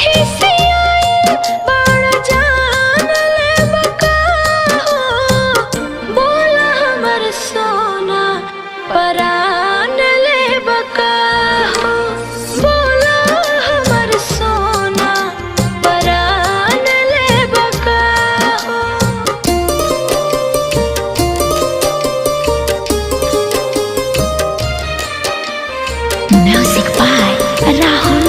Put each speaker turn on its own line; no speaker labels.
खिसियाइल बड़ जान ले बका हो, बोला हमर सोना परान ले बका हो, बोला हमर सोना परान ले बका हो।
Music by Rahul